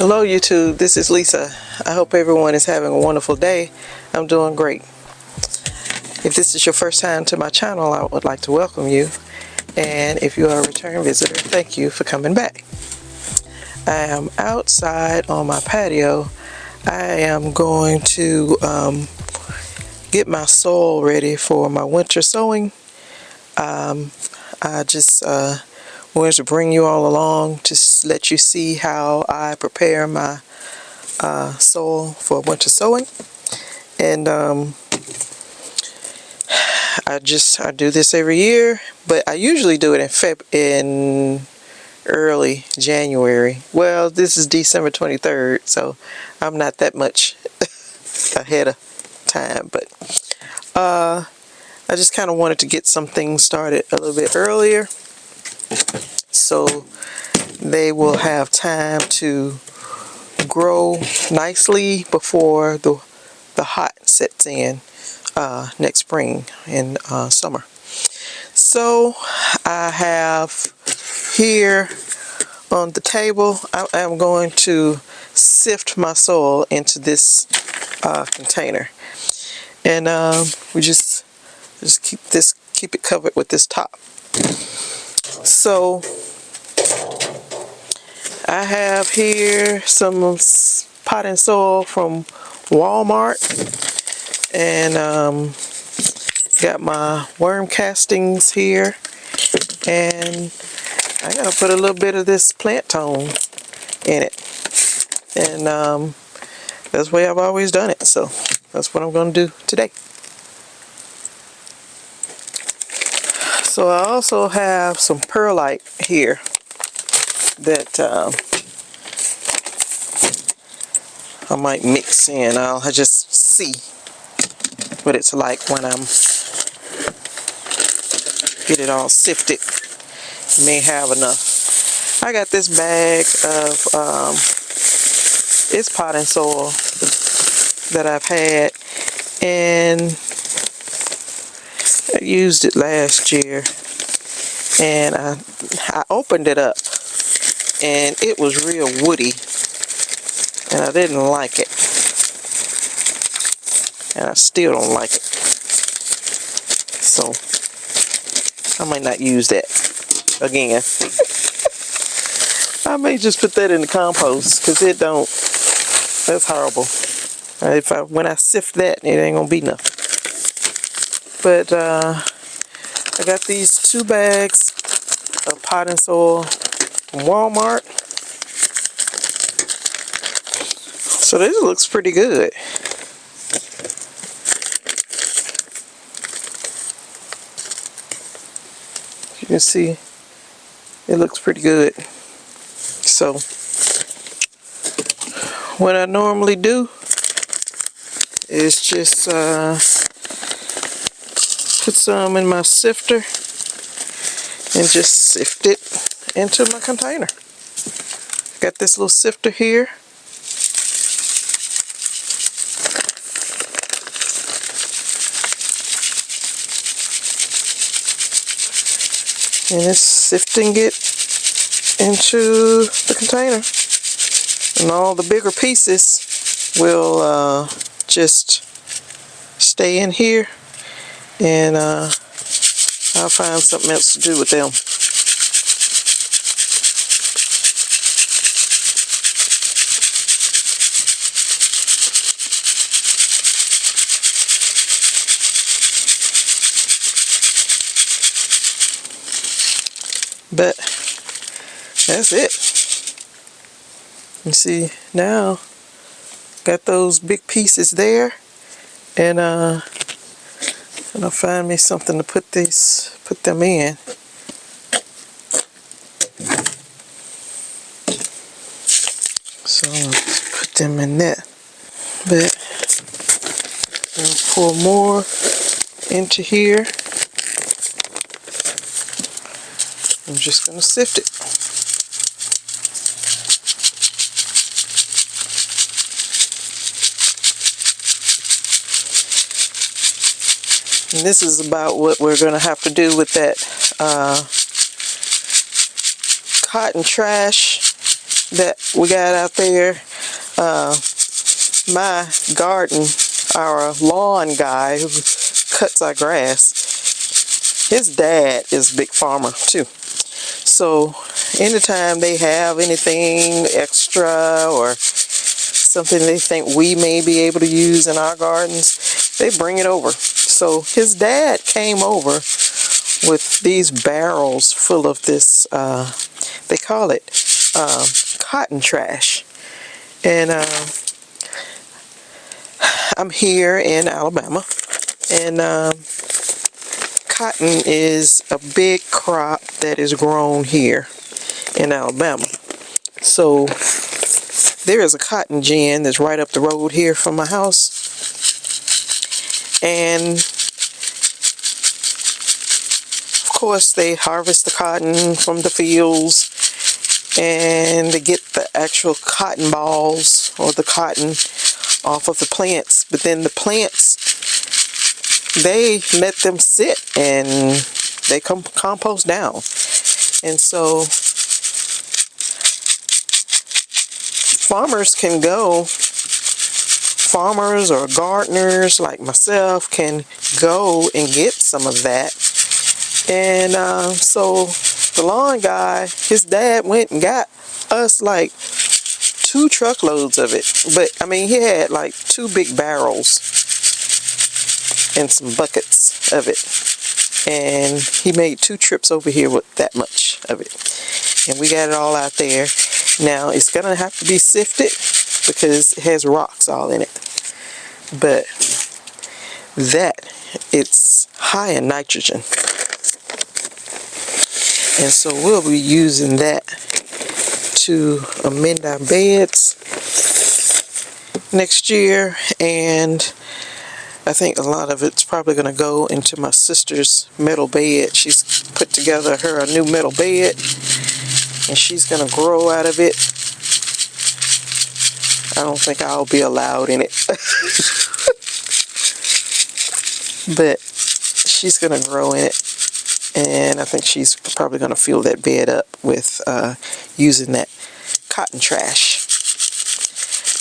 Hello YouTube, this is Lisa. I hope everyone is having a wonderful day. I'm doing great. If this is your first time to my channel, I would like to welcome you. And if you are a return visitor, thank you for coming back. I am outside on my patio. I am going to get my soil ready for my winter sowing. I just wanted to bring you all along to let you see how I prepare my soil for winter sowing. And I do this every year, but I usually do it in early January. Well, this is December 23rd, so I'm not that much ahead of time, but I just kind of wanted to get some things started a little bit earlier so they will have time to grow nicely before the hot sets in next spring and summer. So I have here on the table, I am going to sift my soil into this container, and we just keep it covered with this top. So I have here some potting soil from Walmart, and got my worm castings here, and I gotta put a little bit of this plant tone in it, and that's the way I've always done it, so that's what I'm going to do today. So I also have some perlite here that I might mix in. I'll just see what it's like when I'm get it all sifted. May have enough. I got this bag of it's potting soil that I've had, and I used it last year, and I opened it up and it was real woody, and I didn't like it, and I still don't like it, so I might not use that again. I may just put that in the compost, because it don't, that's horrible. When I sift that, it ain't gonna be nothing. But I got these 2 bags of potting soil from Walmart. So this looks pretty good. You can see it looks pretty good. So what I normally do is just put some in my sifter and just sift it into my container. Got this little sifter here. And it's sifting it into the container. And all the bigger pieces will just stay in here, and I'll find something else to do with them. But that's it. You see, now got those big pieces there, and I'll find me something to put them in. So I'll just put them in there. But I'll pour more into here. I'm just going to sift it. And this is about what we're going to have to do with that cotton trash that we got out there. My garden, our lawn guy who cuts our grass, his dad is a big farmer too. So anytime they have anything extra or something they think we may be able to use in our gardens, they bring it over. So his dad came over with these barrels full of this, they call it cotton trash. And I'm here in Alabama, and cotton is a big crop that is grown here in Alabama. So there is a cotton gin that's right up the road here from my house, and of course they harvest the cotton from the fields and they get the actual cotton balls or the cotton off of the plants, but then the plants, they let them sit and they compost down. And so farmers or gardeners like myself can go and get some of that. And so the lawn guy, his dad went and got us like 2 truckloads of it. But I mean, he had like 2 big barrels and some buckets of it. And he made 2 trips over here with that much of it. And we got it all out there. Now it's gonna have to be sifted because it has rocks all in it. But it's high in nitrogen. And so we'll be using that to amend our beds next year. And I think a lot of it's probably going to go into my sister's metal bed. She's put together a new metal bed, and she's going to grow out of it. I don't think I'll be allowed in it. But she's going to grow in it. And I think she's probably going to fill that bed up with using that cotton trash.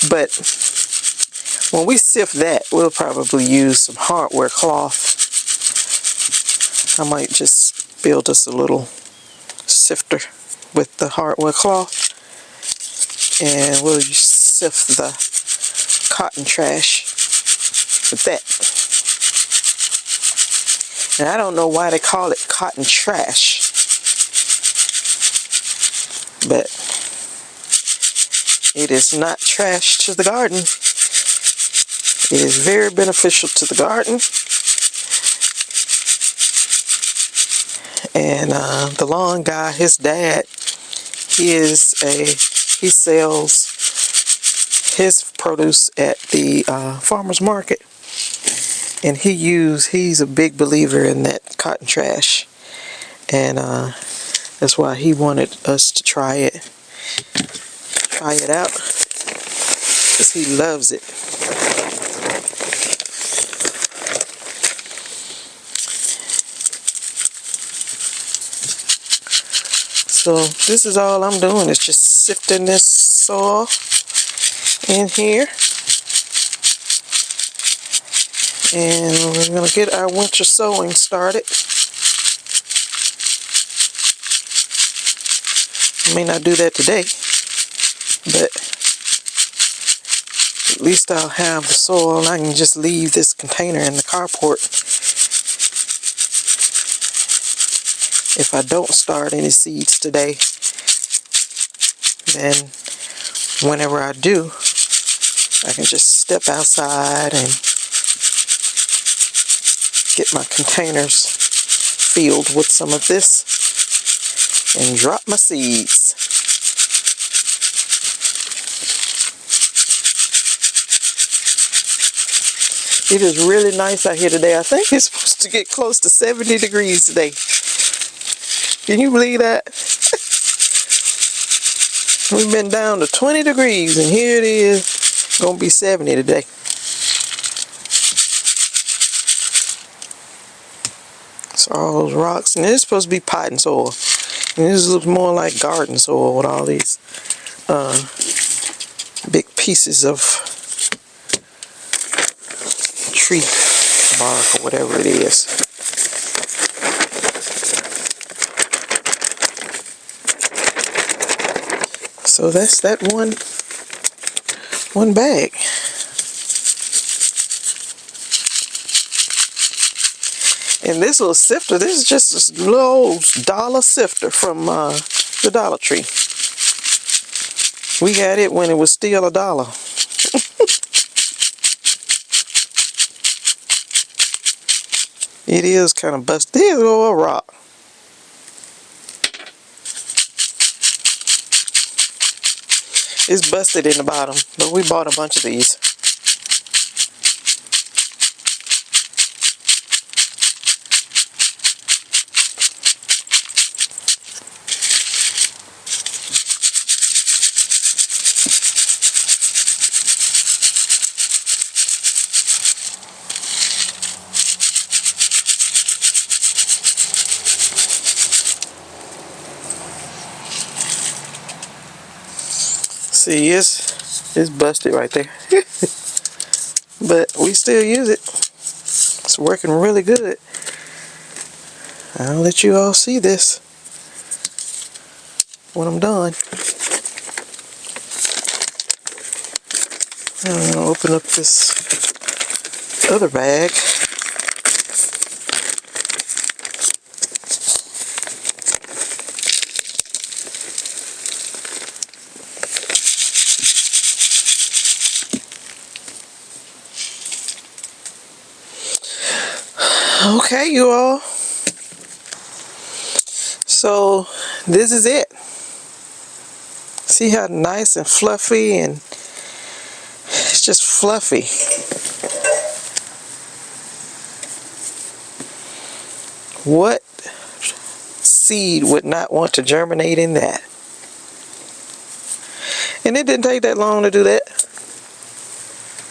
But when we sift that, we'll probably use some hardware cloth. I might just build us a little sifter with the hardware cloth. And we'll sift the cotton trash with that. And I don't know why they call it cotton trash, but it is not trash to the garden. It is very beneficial to the garden. And the lawn guy, his dad, he sells his produce at the farmer's market. And he's a big believer in that cotton trash. And that's why he wanted us to try it out. Because he loves it. So this is all I'm doing, is just sifting this soil in here. And we're going to get our winter sowing started. I may not do that today, but at least I'll have the soil and I can just leave this container in the carport. If I don't start any seeds today, then whenever I do, I can just step outside and get my containers filled with some of this and drop my seeds. It is really nice out here today. I think it's supposed to get close to 70 degrees today. Can you believe that? We've been down to 20 degrees and here it is, gonna be 70 today. So all those rocks, and it's supposed to be potting soil. And this looks more like garden soil with all these big pieces of tree bark or whatever it is. So that's that one bag. And this little sifter, this is just a little dollar sifter from the Dollar Tree. We got it when it was still $1. It is kind of busted. There's a little rock. It's busted in the bottom, but we bought a bunch of these. See, it's busted right there. But we still use it. It's working really good. I'll let you all see this when I'm done. I'm gonna open up this other bag. Okay, you all. So this is it. See how nice and fluffy, and it's just fluffy. What seed would not want to germinate in that? And it didn't take that long to do that.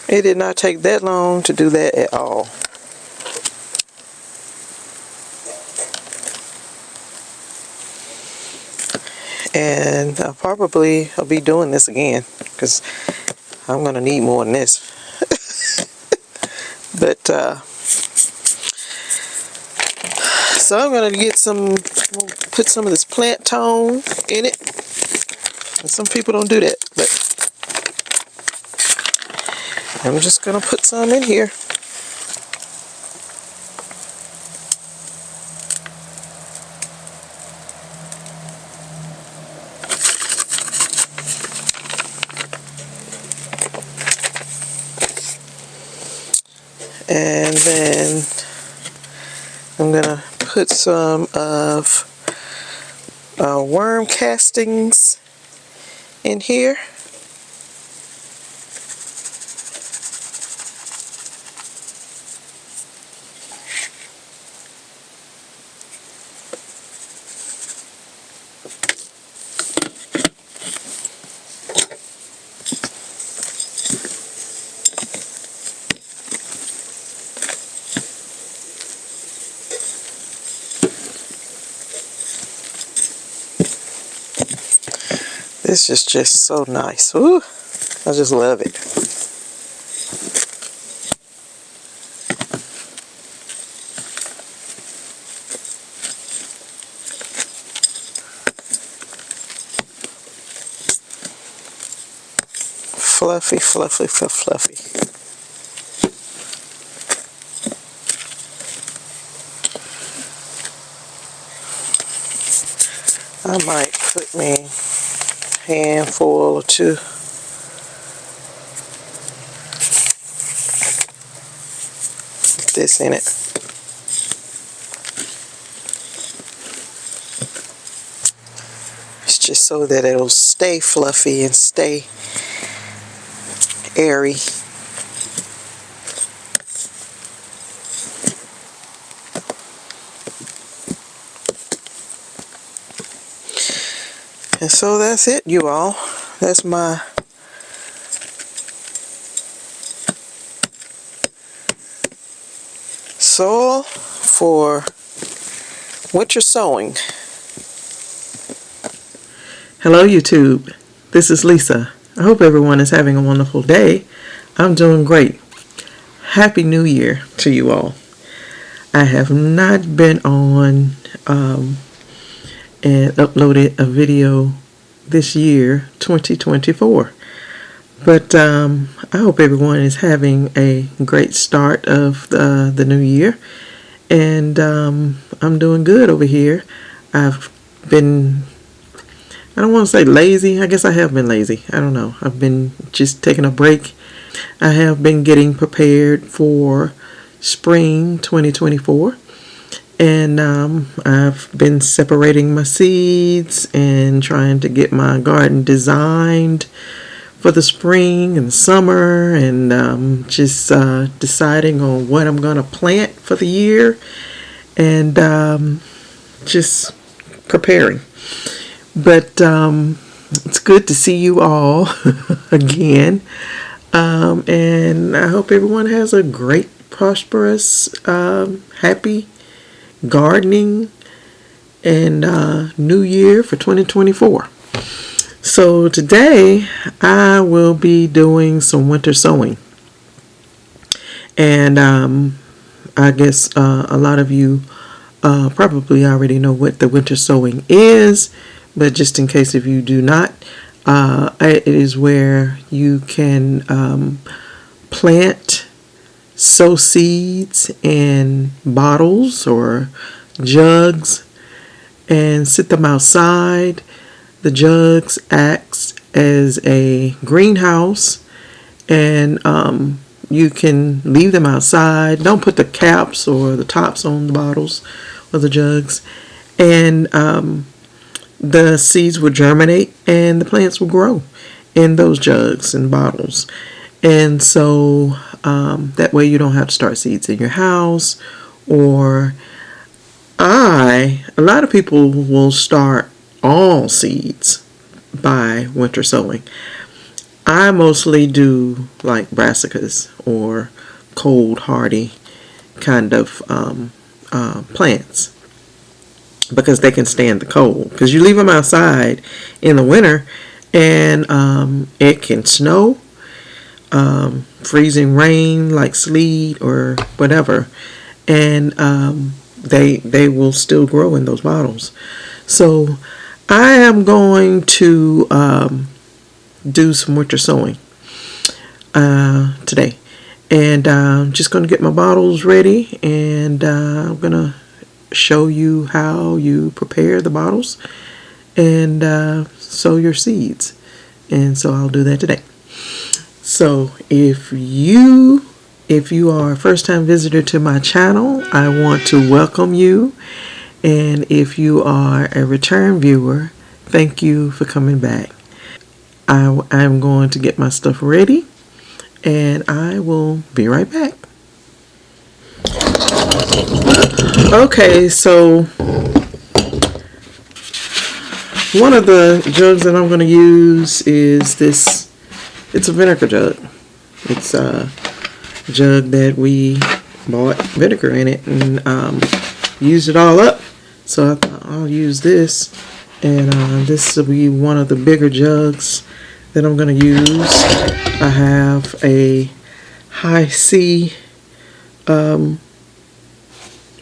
It did not take that long to do that at all. And I'll be doing this again because I'm gonna need more than this. But so I'm gonna put some of this plant tone in it. And some people don't do that, but I'm just gonna put some in here. And then I'm gonna put some of worm castings in here. This is just so nice. Ooh, I just love it. Fluffy, fluffy, fluffy. I might put me handful or two. This in it. It's just so that it'll stay fluffy and stay airy. And so that's it, you all. That's my soil for winter sowing. Hello, YouTube. This is Lisa. I hope everyone is having a wonderful day. I'm doing great. Happy New Year to you all. I have not been on and uploaded a video this year, 2024. But I hope everyone is having a great start of the new year. And I'm doing good over here. I've been, I don't want to say lazy. I guess I have been lazy. I don't know. I've been just taking a break. I have been getting prepared for spring 2024. And I've been separating my seeds and trying to get my garden designed for the spring and the summer, and just deciding on what I'm going to plant for the year, and just preparing. But it's good to see you all again, and I hope everyone has a great, prosperous, happy gardening and new year for 2024. So today I will be doing some winter sowing, and I guess a lot of you probably already know what the winter sowing is, but just in case if you do not, it is where you can plant, sow seeds in bottles or jugs and sit them outside. The jugs acts as a greenhouse, and you can leave them outside. Don't put the caps or the tops on the bottles or the jugs, and the seeds will germinate and the plants will grow in those jugs and bottles. And so that way you don't have to start seeds in your house. Or a lot of people will start all seeds by winter sowing. I mostly do like brassicas or cold hardy kind of plants, because they can stand the cold. Because you leave them outside in the winter and it can snow, freezing rain like sleet or whatever, and they will still grow in those bottles. So I am going to do some winter sowing today, and I'm just going to get my bottles ready, and I'm going to show you how you prepare the bottles and sow your seeds. And so I'll do that today. So if you are a first-time visitor to my channel, I want to welcome you. And if you are a return viewer, thank you for coming back. I'm going to get my stuff ready, and I will be right back. Okay, so one of the jugs that I'm going to use is this. It's a vinegar jug. It's a jug that we bought vinegar in it and used it all up. So I thought I'll use this, and this will be one of the bigger jugs that I'm going to use. I have a high C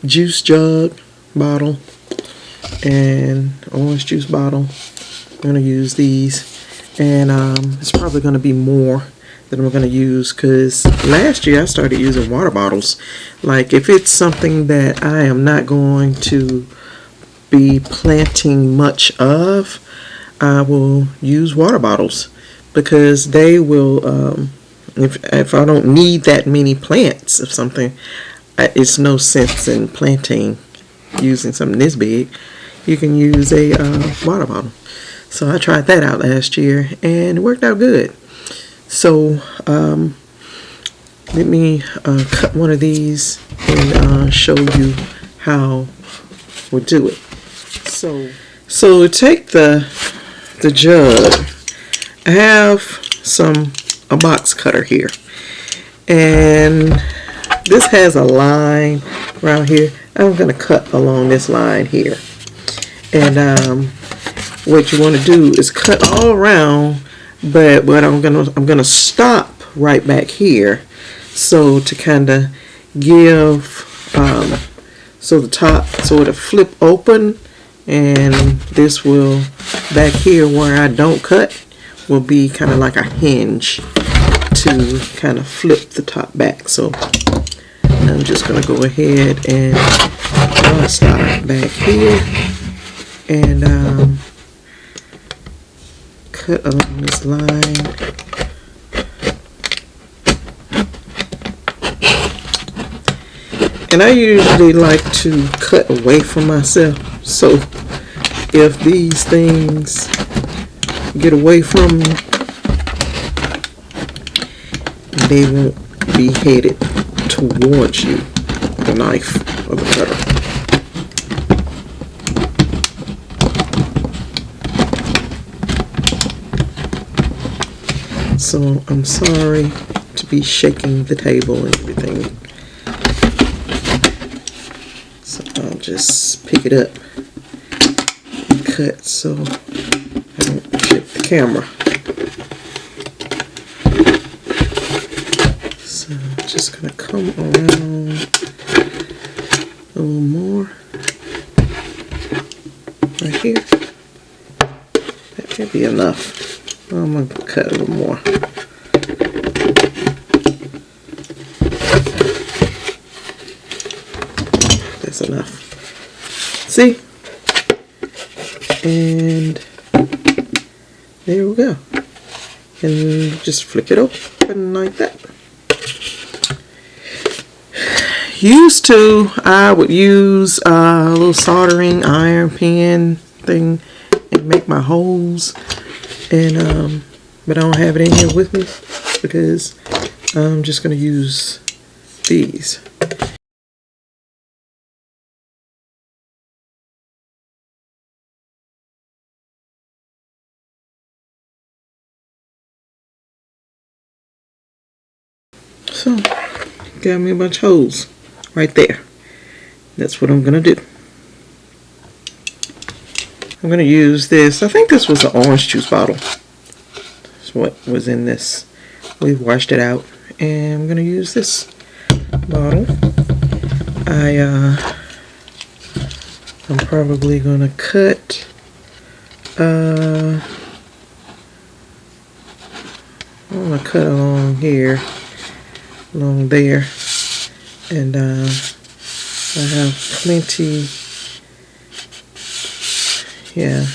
juice jug bottle and orange juice bottle. I'm going to use these, and it's probably going to be more that I'm going to use, because last year I started using water bottles. Like if it's something that I am not going to be planting much of, I will use water bottles, because they will if I don't need that many plants of something, it's no sense in planting using something this big. You can use a water bottle. So I tried that out last year and it worked out good. So let me cut one of these and show you how we'll do it. So take the jug. I have a box cutter here, and this has a line around here. I'm going to cut along this line here, and what you want to do is cut all around, but what I'm gonna stop right back here, so to kind of give so the top, so it'll flip open, and this will back here where I don't cut will be kind of like a hinge to kind of flip the top back. So I'm just gonna go ahead and start back here and cut along this line. And I usually like to cut away from myself, so if these things get away from me, they won't be headed towards you, the knife or the cutter. So I'm sorry to be shaking the table and everything. So I'll just pick it up and cut so I don't shake the camera. So I'm just gonna come around a little more right here. That should be enough. I'm going to cut a little more. That's enough. See? And there we go. And just flick it open like that. Used to, I would use a little soldering iron pen thing and make my holes. And but I don't have it in here with me because I'm just going to use these. So, got me a bunch of holes right there. That's what I'm going to do. I'm going to use this. I think this was an orange juice bottle. That's what was in this. We've washed it out. And I'm going to use this bottle. I'm probably going to cut I'm going to cut along here, along there. And I have plenty. Yeah,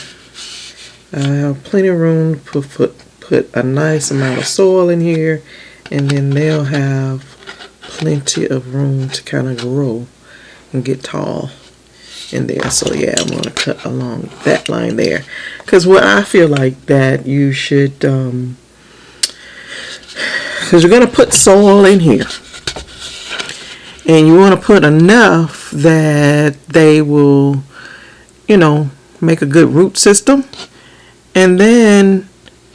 I have plenty of room to put a nice amount of soil in here, and then they'll have plenty of room to kind of grow and get tall in there. So yeah, I'm going to cut along that line there, because what I feel like that you should, because you're going to put soil in here, and you want to put enough that they will, you know, make a good root system, and then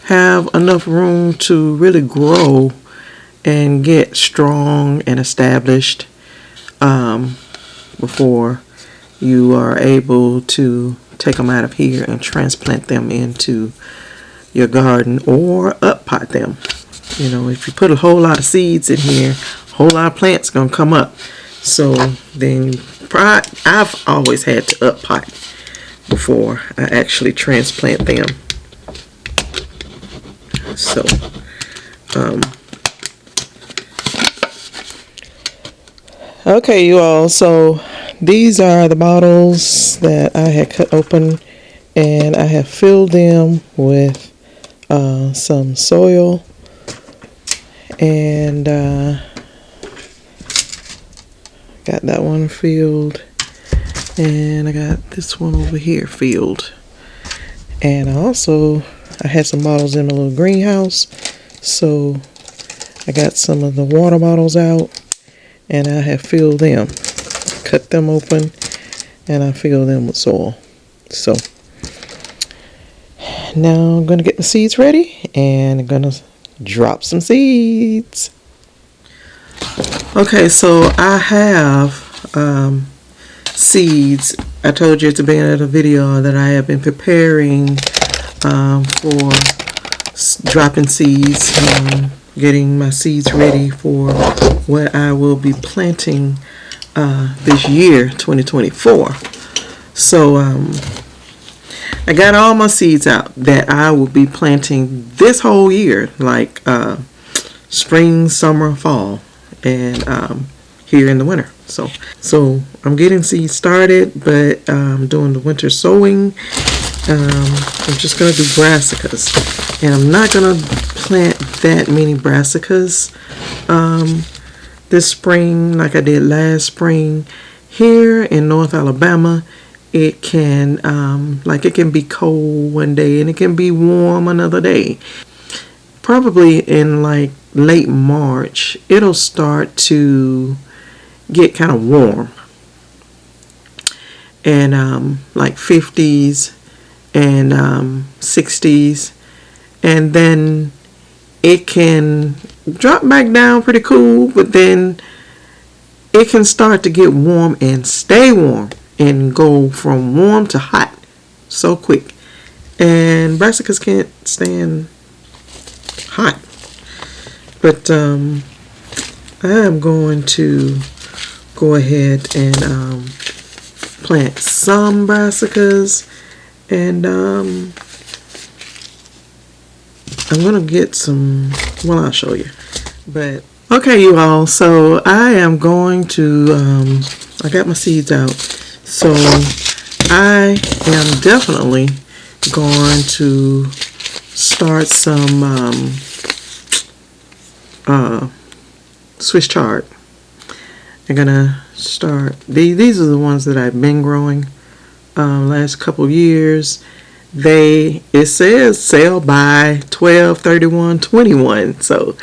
have enough room to really grow and get strong and established before you are able to take them out of here and transplant them into your garden or up pot them. You know, if you put a whole lot of seeds in here, a whole lot of plants gonna come up. So then I've always had to up pot before I actually transplant them. So okay, you all, so these are the bottles that I had cut open, and I have filled them with some soil, and got that one filled, and I got this one over here filled. And I had some bottles in my little greenhouse, so I got some of the water bottles out, and I have filled them, cut them open, and I filled them with soil. So now I'm gonna get the seeds ready, and I'm gonna drop some seeds. Okay, so I have seeds I told you at the beginning of the video that I have been preparing for dropping seeds, getting my seeds ready for what I will be planting this year, 2024. So I got all my seeds out that I will be planting this whole year, like spring, summer, fall, and here in the winter. So I'm getting seeds started, but I'm doing the winter sowing. I'm just going to do brassicas, and I'm not going to plant that many brassicas this spring like I did last spring. Here in North Alabama, it can it can be cold one day and it can be warm another day. Probably in like late March, it'll start to get kind of warm, and like 50s and 60s, and then it can drop back down pretty cool, but then it can start to get warm and stay warm and go from warm to hot so quick. And brassicas can't stand hot. But I am going to go ahead and plant some brassicas, and I'm gonna get some, well, I'll show you. But okay, you all, so I am going to I got my seeds out, so I am definitely going to start some Swiss chard. I'm gonna start these are the ones that I've been growing last couple years. It says sell by 12/31/21, so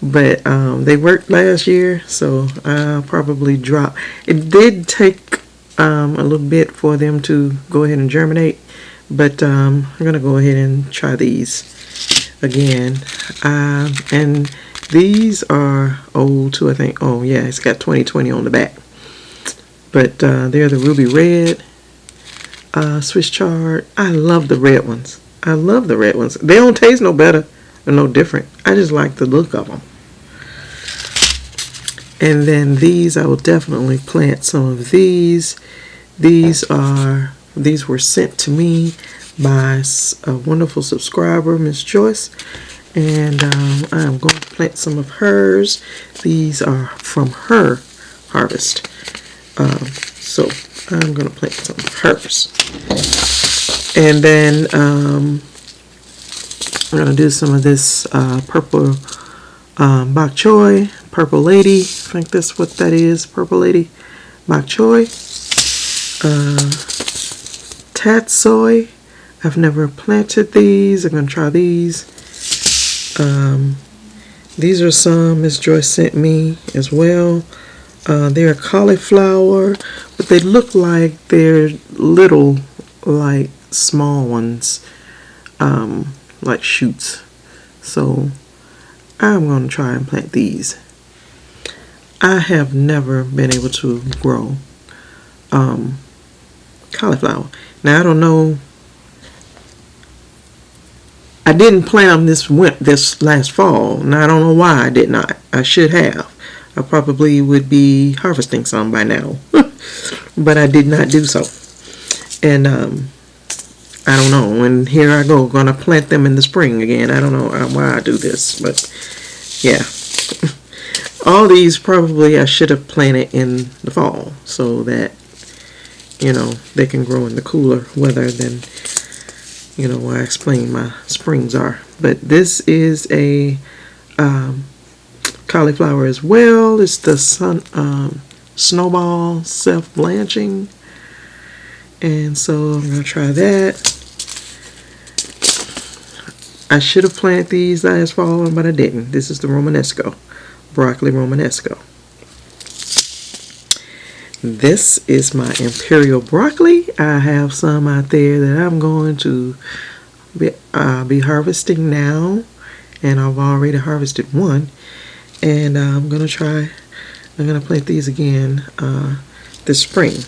but they worked last year, so I'll probably drop. It did take a little bit for them to go ahead and germinate, but I'm gonna go ahead and try these again. And these are old too, I think. Oh yeah, it's got 2020 on the back, but they're the ruby red Swiss chard. I love the red ones. I love the red ones. They don't taste no better or no different. I just like the look of them. And then these, I will definitely plant some of these. These were sent to me by a wonderful subscriber, Miss Joyce, and I am going to plant some of hers. These are from her harvest, so I'm going to plant some of hers. And then I'm going to do some of this purple bok choy, purple lady. I think that's what that is, purple lady bok choy. Tatsoi. I've never planted these. I'm going to try these. These are some Miss Joyce sent me as well. They're cauliflower, but they look like they're little, like small ones, like shoots. So I'm going to try and plant these. I have never been able to grow cauliflower. Now I don't know. I didn't plant them this last fall. Now I don't know why I did not. I should have. I probably would be harvesting some by now, but I did not do so. And I don't know. And here I go, gonna plant them in the spring again. I don't know why I do this, but yeah. All these probably I should have planted in the fall so that, you know, they can grow in the cooler weather than, you know, where I explain my springs are. But this is a cauliflower as well. It's the snowball self-blanching, and so I'm gonna try that. I should have planted these last fall, but I didn't. This is the Romanesco, broccoli Romanesco. This is my imperial broccoli. I have some out there that I'm going to be harvesting now, and I've already harvested one, and I'm gonna plant these again this spring.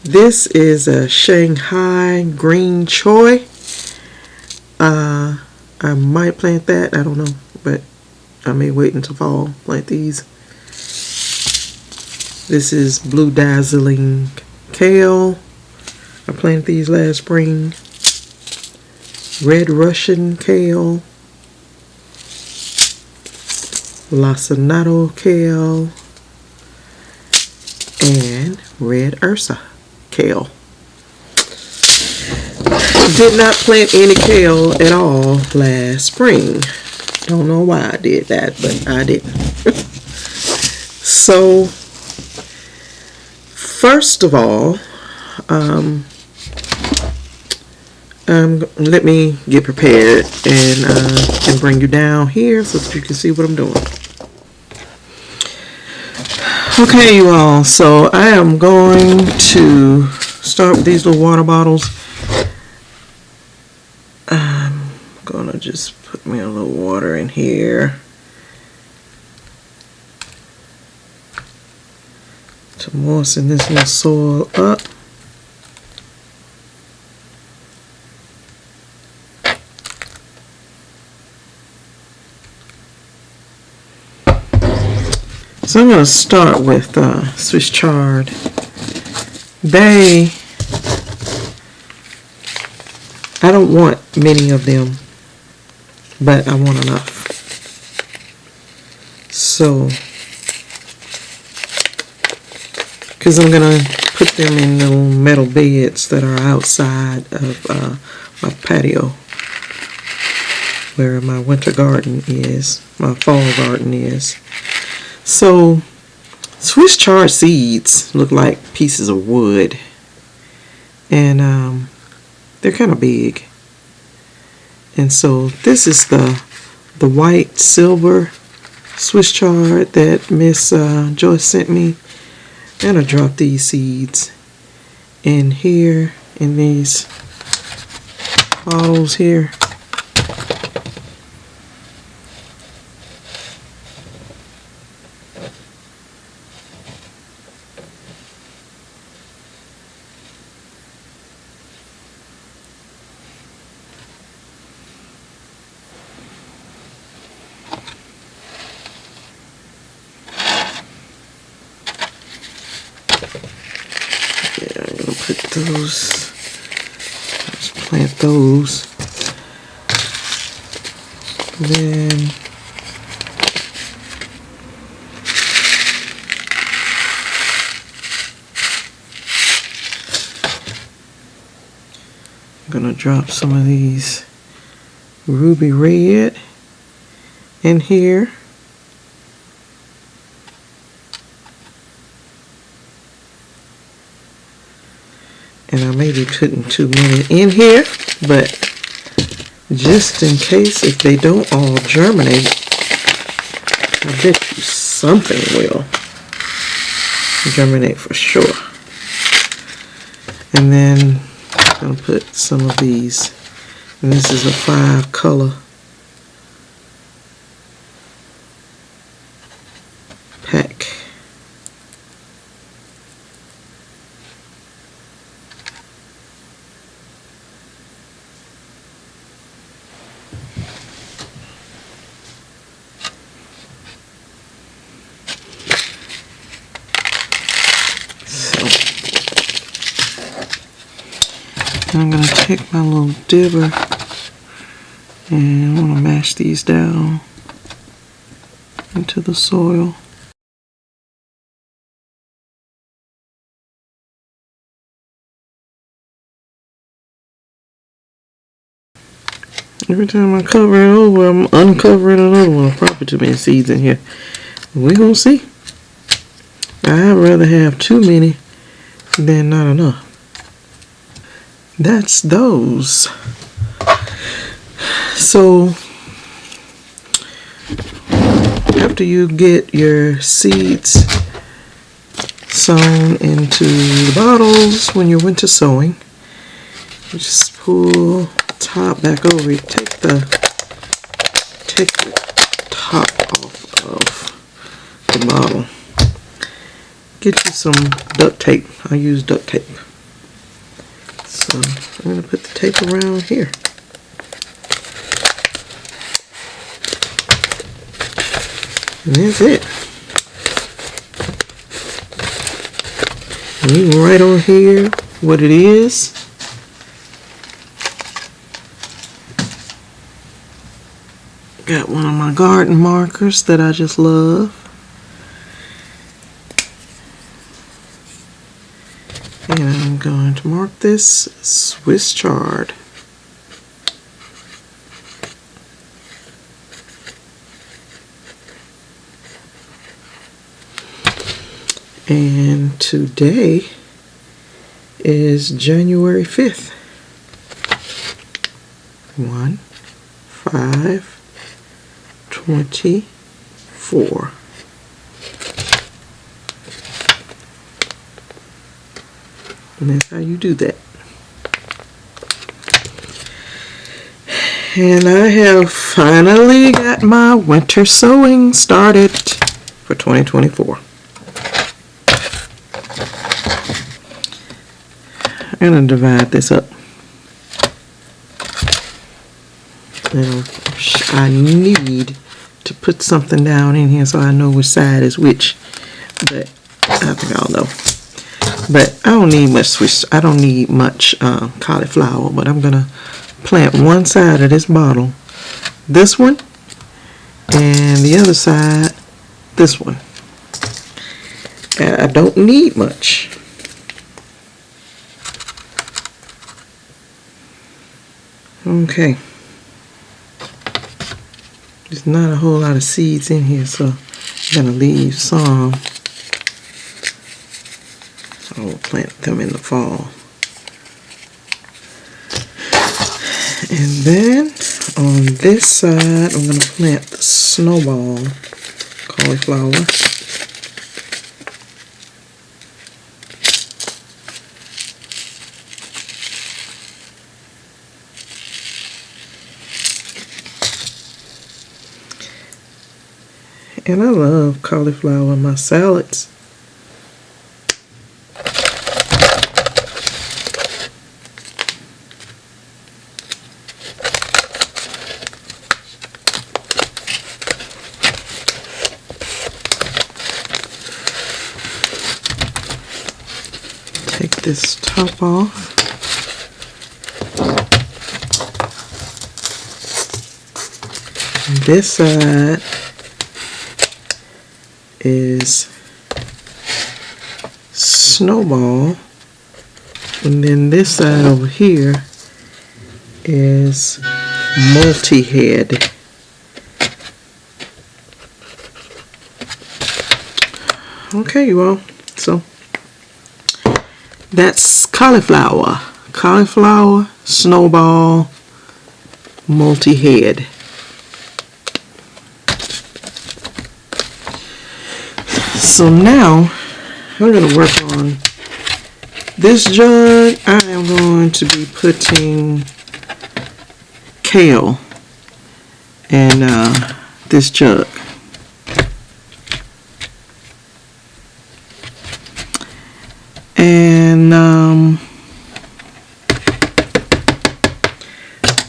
This is a Shanghai green choy. I might plant that, I don't know, but I may wait until fall, plant these. This is blue dazzling kale. I planted these last spring. Red Russian kale. Lacinato kale. And red Ursa kale. Did not plant any kale at all last spring. Don't know why I did that, but I didn't. So, first of all, let me get prepared and bring you down here so that you can see what I'm doing. Okay, you all, so I am going to start with these little water bottles. I'm gonna just put me a little water in here to moisten this little soil up. So I'm going to start with Swiss chard. I don't want many of them, but I want enough. So, because I'm going to put them in little metal beds that are outside of my patio, where my winter garden is, my fall garden is. So, Swiss chard seeds look like pieces of wood, and they're kind of big. And so this is the white silver Swiss chard that Miss Joyce sent me, and I dropped these seeds in here in these bottles here. Let's plant those. Then I'm gonna drop some of these ruby red in here. And I may be putting too many in here, but just in case, if they don't all germinate, I bet you something will germinate for sure. And then I'm going to put some of these, and this is a 5-color pack. I'm going to take my little dibber and I want to mash these down into the soil. Every time I cover it over, I'm uncovering another one. Probably too many seeds in here. We're going to see. I'd rather have too many than not enough. That's those. So after you get your seeds sown into the bottles when you're winter sowing, you just pull the top back over. You take the top off of the bottle. Get you some duct tape. I use duct tape. So I'm going to put the tape around here. And that's it. And you can write on here what it is. Got one of my garden markers that I just love. And I'm going to mark this Swiss chard. And today is January 5th. 1/5/24. And that's how you do that. And I have finally got my winter sowing started for 2024. I'm going to divide this up. And I need to put something down in here so I know which side is which. But I think I'll know. But I don't need much I don't need much cauliflower, but I'm going to plant one side of this bottle, this one, and the other side, this one. And I don't need much. Okay. There's not a whole lot of seeds in here, so I'm going to leave some. I'll plant them in the fall. And then on this side, I'm going to plant the snowball cauliflower. And I love cauliflower in my salads. Take this top off. And this side is snowball, and then this side over here is multi-head. Okay, you all, so that's cauliflower, snowball, multi-head. So now I'm going to work on this jug. I am going to be putting kale in this jug. And I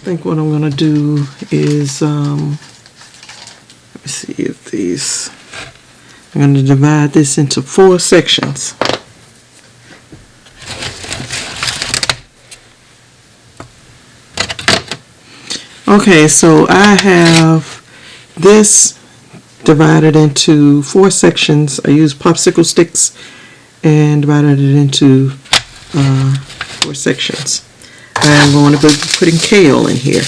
think what I'm going to do is, let me see if these, I'm going to divide this into 4 sections. Okay, so I have this divided into 4 sections. I use popsicle sticks and divided it into 4 sections. I'm going to be putting kale in here.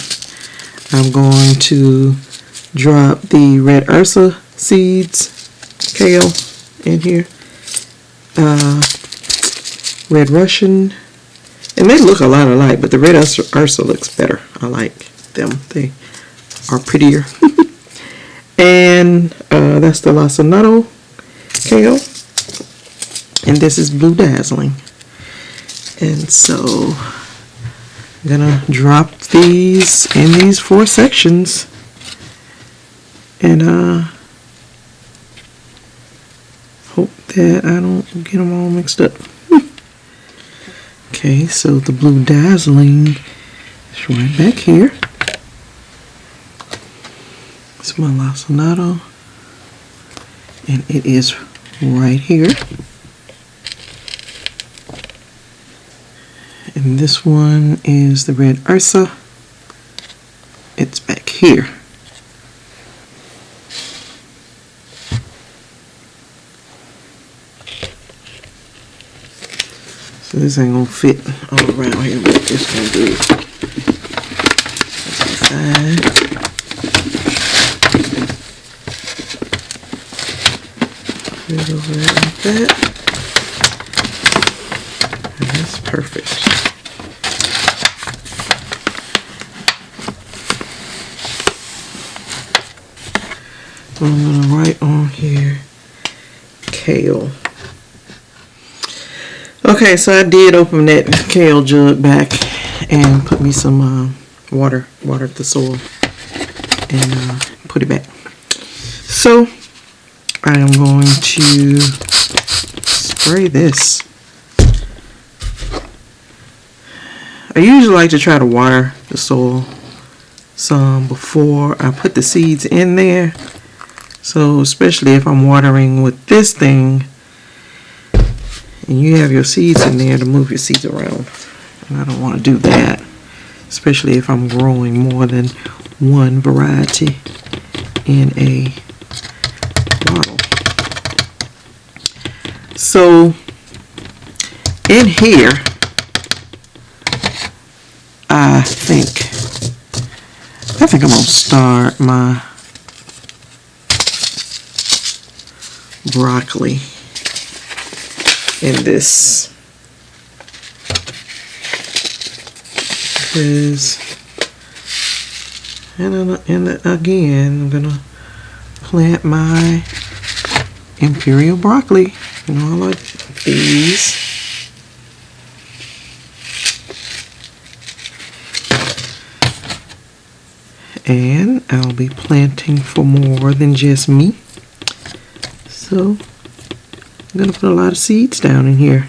I'm going to drop the red Ursa seeds, kale in here, red Russian, and they look a lot alike, but the red Ursa looks better. I like them. They are prettier. And that's the lacinato kale, and this is blue dazzling. And so I'm gonna drop these in these 4 sections, and hope that I don't get them all mixed up. Okay, so the blue dazzling is right back here. It's my lacinato, and it is right here. And this one is the red Ursa. It's back here. So this ain't gonna fit all around here, but it's gonna do it. That's fine. Put it over there like that. And that's perfect. I'm gonna write on here kale. Okay, so I did open that kale jug back and put me some watered the soil and put it back. So I am going to spray this. I usually like to try to water the soil some before I put the seeds in there. So especially if I'm watering with this thing and you have your seeds in there, to move your seeds around. And I don't want to do that, especially if I'm growing more than one variety in a bottle. So in here, I think I'm gonna start my broccoli in this, because and again I'm gonna plant my imperial broccoli. You know, I like these. And I'll be planting for more than just me. So I'm gonna put a lot of seeds down in here.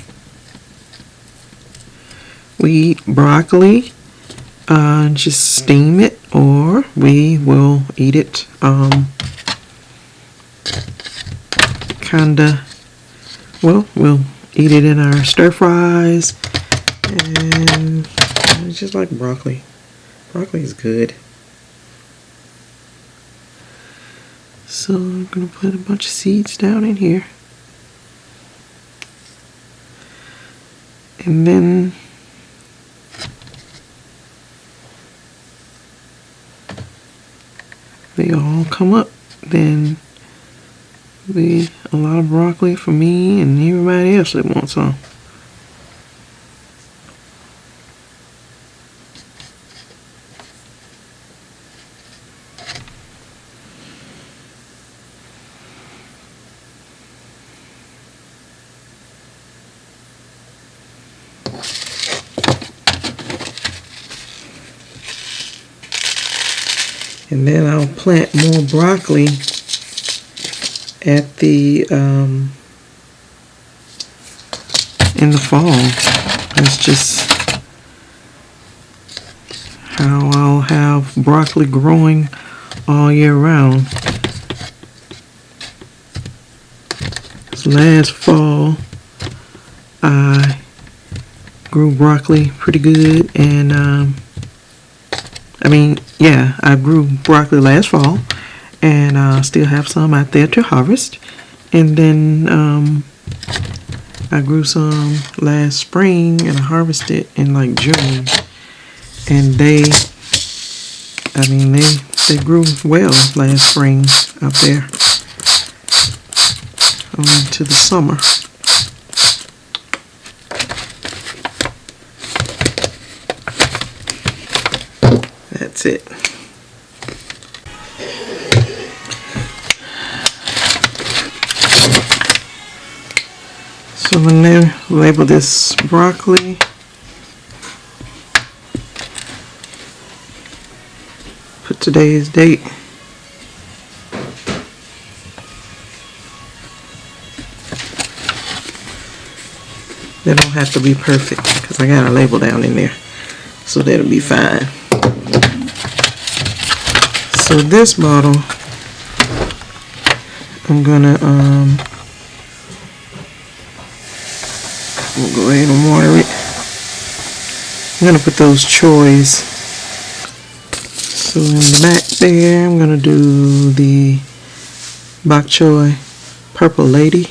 We eat broccoli, just steam it, or we will eat it we'll eat it in our stir fries, and it's just like broccoli. Broccoli is good. So I'm going to put a bunch of seeds down in here. And then they all come up. Then be a lot of broccoli for me and everybody else that wants some. And then I'll plant more broccoli at the in the fall. That's just how I'll have broccoli growing all year round. This last fall I grew broccoli pretty good, and I grew broccoli last fall, and still have some out there to harvest. And then I grew some last spring, and I harvested in like June. And they grew well last spring out there into the summer. That's it. So I'm going to label this broccoli. Put today's date. They don't have to be perfect because I got a label down in there, so that'll be fine. So this bottle, I'm gonna we'll go ahead and water it. I'm gonna put those choys. So in the back there, I'm gonna do the bok choy purple lady.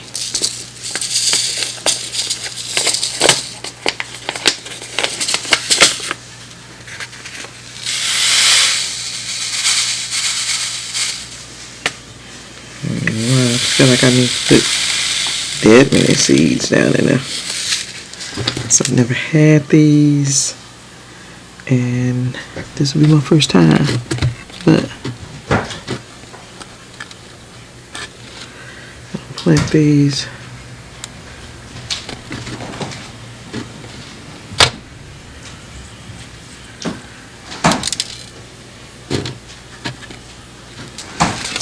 I feel like I need to put that many seeds down in there. So I've never had these, and this will be my first time. But I'll plant these.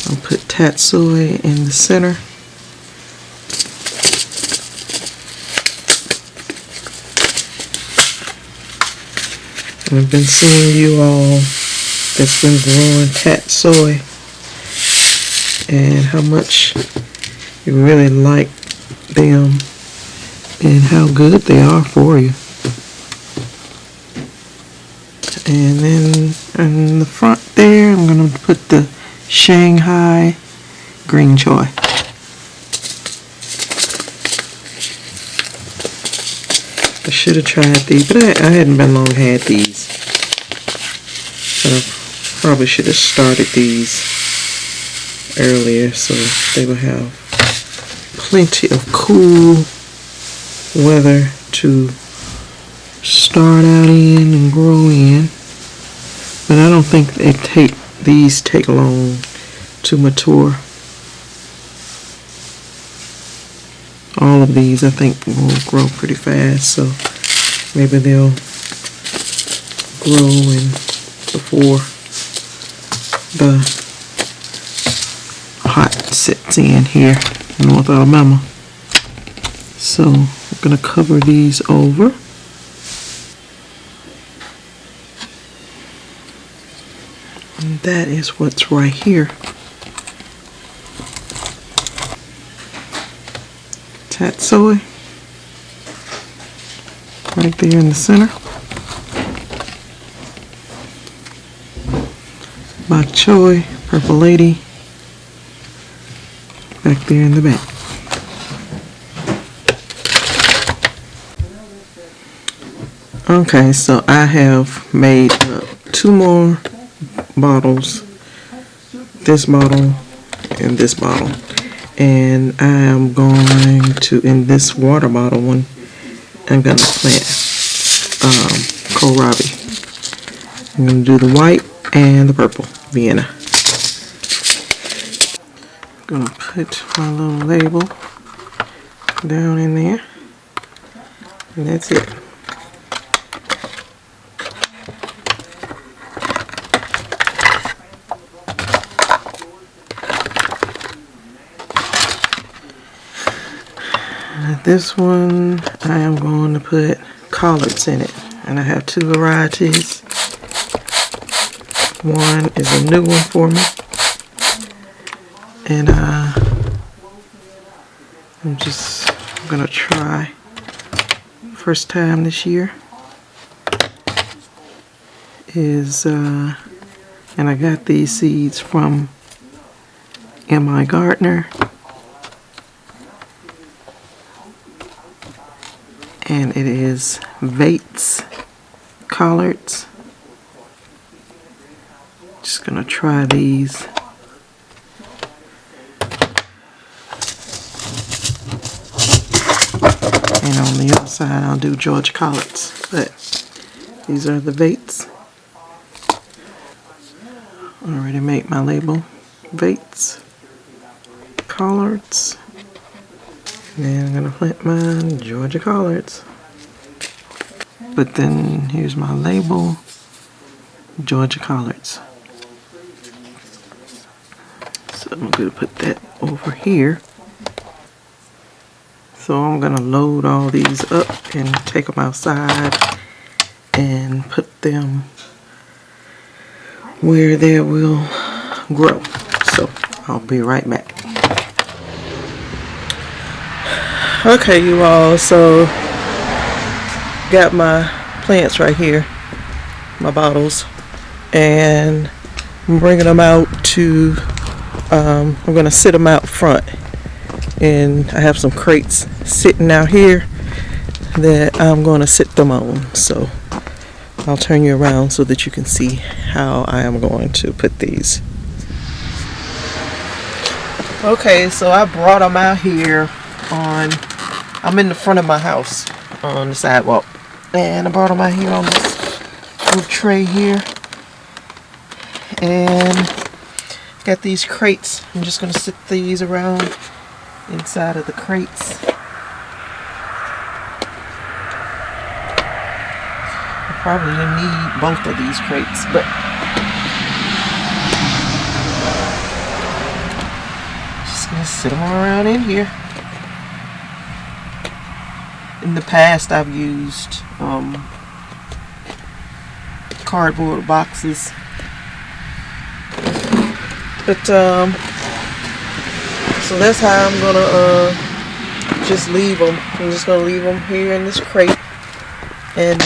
I'll put tatsoi in the center. I've been seeing you all that's been growing tatsoi and how much you really like them and how good they are for you. And then in the front there, I'm going to put the Shanghai green choy. I should have tried these, but I hadn't been long had these. But I probably should have started these earlier so they will have plenty of cool weather to start out in and grow in. But I don't think these take long to mature. All of these I think will grow pretty fast, so maybe they'll grow in before the hot sets in here in North Alabama. So I'm going to cover these over. And that is what's right here. Tatsoi right there in the center. Bok choy, purple lady, back there in the back. Okay, so I have made two more bottles, this bottle and this bottle. And I am going to, in this water bottle one, I'm going to plant kohlrabi. I'm going to do the white and the purple Vienna. I'm going to put my little label down in there, and that's it. This one, I am going to put collards in it, and I have two varieties. One is a new one for me, and I'm just gonna try first time this year. And I got these seeds from M.I. Gardner. And it is Vates collards. Just gonna try these. And on the other side I'll do Georgia collards. But these are the Vates. Already made my label. Vates collards. Then I'm going to plant my Georgia collards. But then here's my label, Georgia collards. So I'm going to put that over here. So I'm going to load all these up can take them outside and put them where they will grow. So I'll be right back. Okay, you all, so got my plants right here, my bottles, and I'm bringing them out to, I'm going to sit them out front, and I have some crates sitting out here that I'm going to sit them on. So I'll turn you around so that you can see how I am going to put these. Okay, so I brought them out here I'm in the front of my house on the sidewalk, and I brought them out here on this little tray here, and got these crates. I'm just going to sit these around inside of the crates. I probably need both of these crates, but just going to sit them around in here. In the past, I've used cardboard boxes, but so that's how I'm gonna just leave them. I'm just gonna leave them here in this crate, and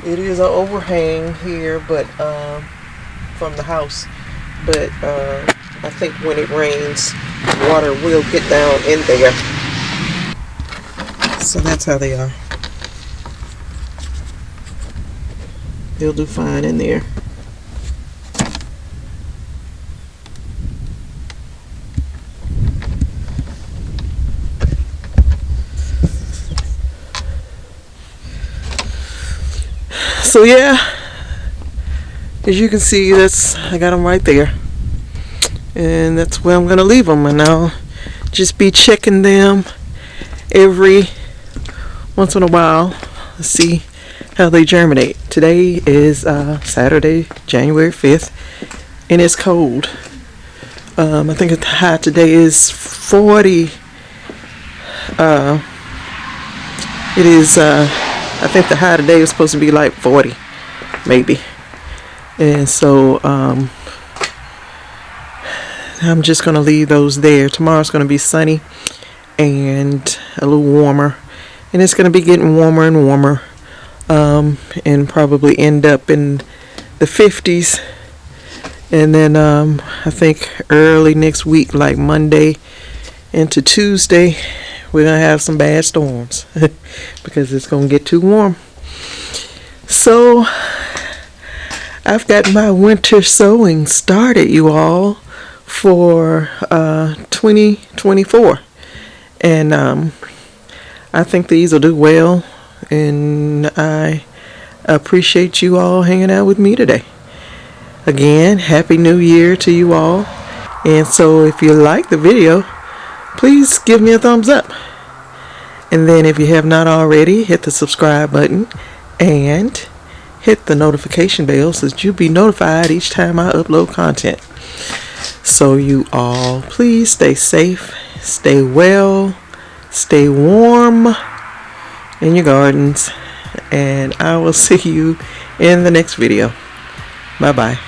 it is an overhang here, but from the house. But I think when it rains, water will get down in there. So that's how they are. They'll do fine in there. So yeah, as you can see, I got them right there, and that's where I'm gonna leave them, and I'll just be checking them every once in a while to see how they germinate. Today is Saturday, January 5th, and it's cold. I think the high today is 40. It is, I think the high today is supposed to be like 40, maybe. And so I'm just going to leave those there. Tomorrow's going to be sunny and a little warmer. And it's going to be getting warmer and warmer, and probably end up in the 50s. And then I think early next week, like Monday into Tuesday, we're going to have some bad storms because it's going to get too warm. So I've got my winter sowing started, you all, for 2024. And I think these will do well, and I appreciate you all hanging out with me today. Again, Happy New Year to you all. And so if you like the video, please give me a thumbs up. And then if you have not already, hit the subscribe button and hit the notification bell so that you'll be notified each time I upload content. So you all, please stay safe, stay well, stay warm in your gardens, and I will see you in the next video. Bye bye.